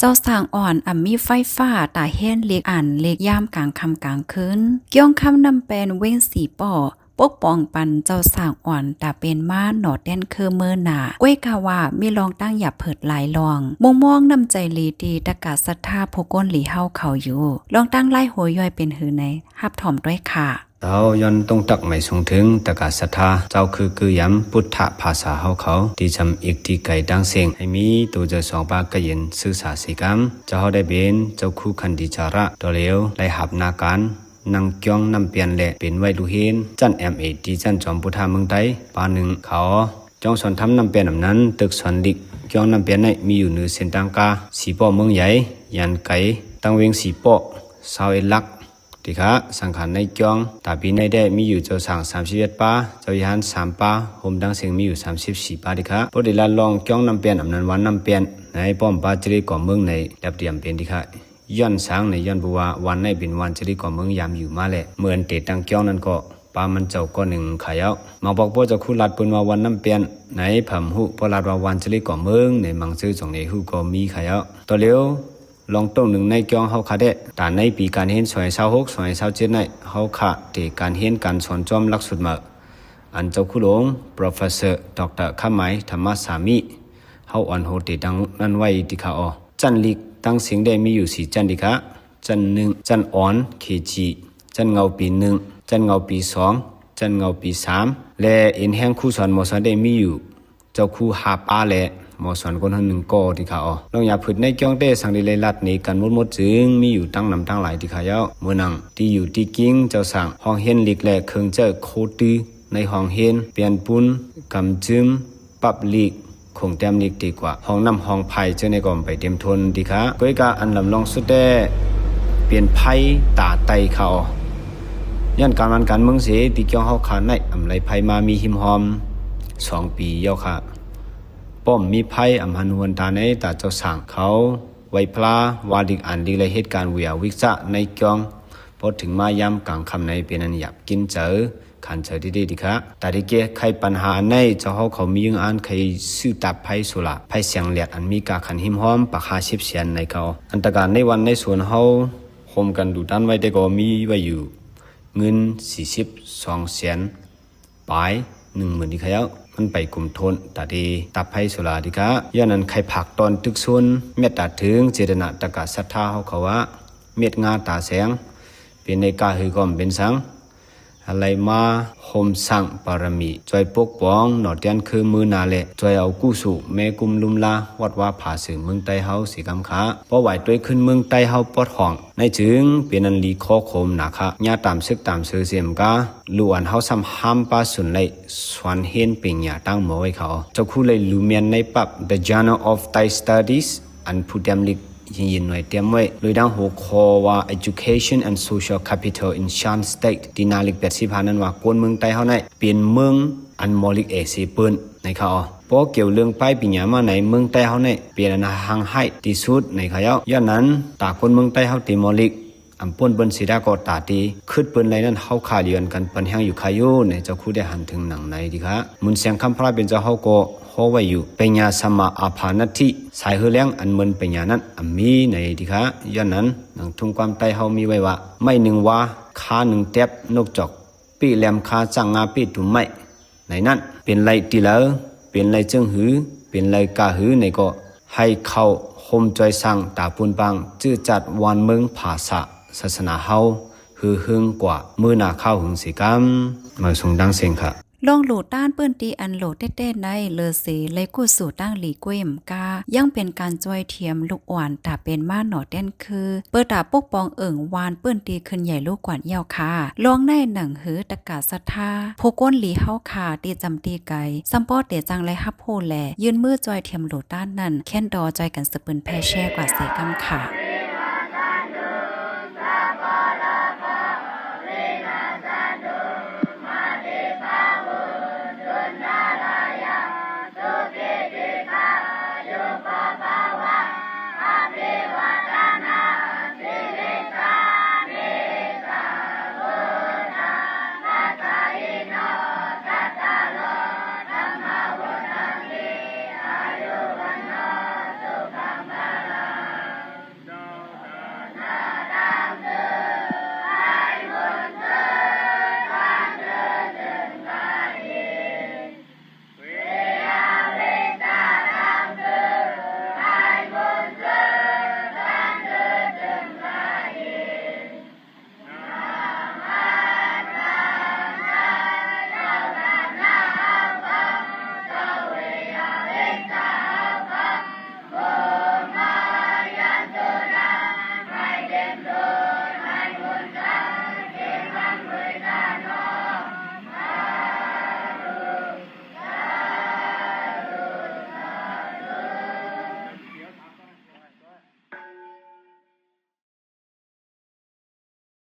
จ้าสร้างอ่อนมีไฟฟ้าตาเฮียนเล็กอ่านเล็กย่ามกลางค่ำกลางคืนเกี่ยงคำนำเป็นเว้งสีป่อปกป้องปันเจ้าสร้างอ่อนตาเป็นม้าหนอดแดนคือเมื่อหนาก้วยกาว่ามีลองตั้งอย่าเผิดหลายลองมองนำใจลีดีตะกาศรัทธาผู้ก้นหลีเฮาเขาอยู่ลองตั้งไล่หัวย่อยเป็นหือในฮับถ่อมด้วยค่ะเราย้อนต้องตักไม่ส่งถึงตะกาศรัทธาเจ้าคือย้ำพุทธภาษาเฮาเขาที่จำอีกที่ไก่ดังเสียงให้มีตัวเจ้าสองปากกะเย็นสื่อสารสิกรรมเจ้าเฮาได้เป็นเจ้าคู่คันดิจาระตัวเลียวไล่หับนาการนังเกียงนำเปลี่ยนแหละเป็นไว้ดูเห็นจันที่จันจอมพุทธาเมืองไทยปาหนึ่งเขาจองสอนทำนำเปลี่ยนแบบนั้นตึกสอนดิกเกียงนำเปลี่ยนในมีอยู่เหนือเส้นทางกาสีป้อเมืองใหญ่ยันไก่ตั้งเวงสีป้อสาวเอลักติคะสังขารในเกียงตาปีในได้มีอยู่เจ้าสั่ง31ป้าเจ้ายาน3ป้าโฮมดังเสียงมีอยู่34ป้าติคะพอดีละลองเกียงนำเปลี่ยนแบบนั้นวันนำเปลี่ยนในป้อมปาจรีก่อเมืองในดับเตรียมเป็นติคะย้อนสางในย้อนบัววันในเป็นวันจริก่อเมืองยามอยู่มาแหละเหมือนเตตังเกี้ยวนั้นก็ปามันเจ้าก็หนึ่งขายเอามาบอกว่าจะคู่ลัดปืนว่าวันน้ำเปลี่ยนในผัมหุพอลัดว่าวันจริก่อเมืองในมังซื้อส่งในหูก็มีขายเอาตัวเลี้ยวลองต้งหนึ่งในเกี้ยวเฮาขาเดะแต่ในปีการเห็นสวยเศร้าหกสวยเศร้าเจ็ดในเฮาขาเตการเห็นการสอนจอมลักสุดมาอันเจ้าคู่หลวง Professor Dr. ข้าไม้ธรรมสามิเฮาอ่อนโหเตดังนั่นไว้ที่ขาอ๋อจันลิกตั้งเสียงได้มีอยู่4จันดิคะจันหนึ่งจันอ่อนเคจีจันเงาปีหนึ่งจันเงาปี2จันเงาปี3และอินแห่งคู่สอนหมอสอนได้มีอยู่เจ้าคู่หาป้าและหมอสอนคนหนึ่งก็ดิคะอ๋อลองอย่าผึดในเกี้ยงเต้สังดิเลยลัดนี้กันหมดจึงมีอยู่ตั้งนำตั้งหลายดิคะเย้าเมื่อนังที่อยู่ที่กิ้งเจ้าสั่งห้องเฮียนลิกและเครื่องเจ้าโคตือในห้องเฮียนเปลี่ยนปุ้นกำจึมปรับลิกคงเต็มนิกดีกว่าห้องน้ำห้องไผ่เจ้าในก่อมไปเต็มทนดีค่ะก้อยกาอันลำลองสุดแต่เปลี่ยนไผ่ตาไตเขาย้อนการวันการเมืองเสียตีเกี่ยวเฮาขาในอำไรไผ่มามีหิมหอม2 ปีเย้าค่ะป้อมมีไผ่อำหันหวนตาในตาเจ้าสั่งเขาไว้พลาวาดิกอันดีเลยเหตุการณ์เวียวิกษะในเกียงพอถึงมาย้ำกลางคำในเป็นอันหยับกินเจอขันเจอดีดีค่ะแต่ที่เกี่ยใครปัญหาในเจ้าเขามียังอันใครซื้อตับไผ่สุระไผ่เสียงเลียดอันมีกาขันหิมหอมปาก50 เสียนในเขาอันตรการในวันในส่วนเฮาโฮมกันดูด้านไว้ได้ก็มีไว้อยู่เงิน42 เสียนปลาย 10,000ดีค่ะมันไปกลุ่มทนแต่ดีตับไผ่สุราดีค่ะย้อนนั้นใครผักตอนตึกซุนเม็ดตาถึงเจตนาตะกะศรัทธาเขาว่าเม็ดงาตาแสงเป็นในกาหือก็เป็นสังอะไรมาโฮมสั่งปารมีจอยปกป้องหนอดยันคือมือนาเละจอยเอากู้สู่แม่กุมลุมลาวัดว่าผาสื่อเมืองไต้เฮาสีกำขาเพราะไหวตัวขึ้นเมืองไต้เฮาปอดห้องในจึงเป็นอันลีคอโคมหนาคะญาตามซึกตามเสือเสียมกาล้วนเฮาซ้ำห้ามป้าสุนเลยสวนเห็นเป็นหยาตั้งหมอไว้เขาเจ้าคู่เลยลูเมียนในปับ The Journal of Thai Studies อันผู้ดำลิกยินหน่วยเตรียมไว้โดยดังหัวข้อว่า Education and Social Capital in Shan State ที่นาลิก80,000นั้นว่ากวนเมืองไต้เฮาในเป็นเมืองอันมอลิกเอเซเปิ้นในเขาเพราะเกี่ยวเรื่องป้ายปิญญามาในเมืองไต้เฮาในเป็นอันห่างไห้ที่สุดในเขาย้อนนั้นตาคนเมืองไต้เฮาที่มอลิกอำป่นเปิ้นสิดาก็ตาตีคึดเปิ้นไรนั้นเฮาขาเรียนกันปันแฮงอยู่คายุในเจ้าคู่ได้หันถึงหนังในดีค่ะมุนเสียงคำพระเป็นเจ้าเฮาก็ฮอไว้อยู่ปัญญาสมาอาภานัตถิสายเฮือแรงอันเหมือนปัญญานั้นมีในดีค่ะย้อนนั้นหนังทุ่งความใต้เฮามีไว้ว่าไม่หนึ่งว่าคา1แตบนกจอกปีแหลมคาจังงาปีตุ่มไม้ในนั้นเป็นไรติเลอเป็นไรจึงหือเป็นไรกาหือในก็ให้เข้าโฮมจอยสั่งตาปุนปังจื้อจัดวันเมืองภาษาศาสนาเฮาฮือหึงกว่ามือหน้าเข้าหึงสิกรรมมาส่งดังเสียงค่ะลองโหลดต้านเปิ้นตีอันโหลดเต้ๆในเลอเสเลยกู้สู่ตั้งหลีกวยมกายังเป็นการจ้อยเทียมลูกอ่อนตาเป็นมาหนอแดนคือเปิดตาปกป้องวานเปิ้นตีขึ้นใหญ่ลูกกว่านยาวค่ะลองในหนังหือตะกาศรัทธาผู้ก้นหลีเฮาค่ะตีจำตีไกซัมปอเตจังไรฮับโพแลยืนมือจ้อยเทียมโหลดต้านนั่นแค้นดอจ้อยกันสปืนแพ่แช่กว่าเสกำค่ะ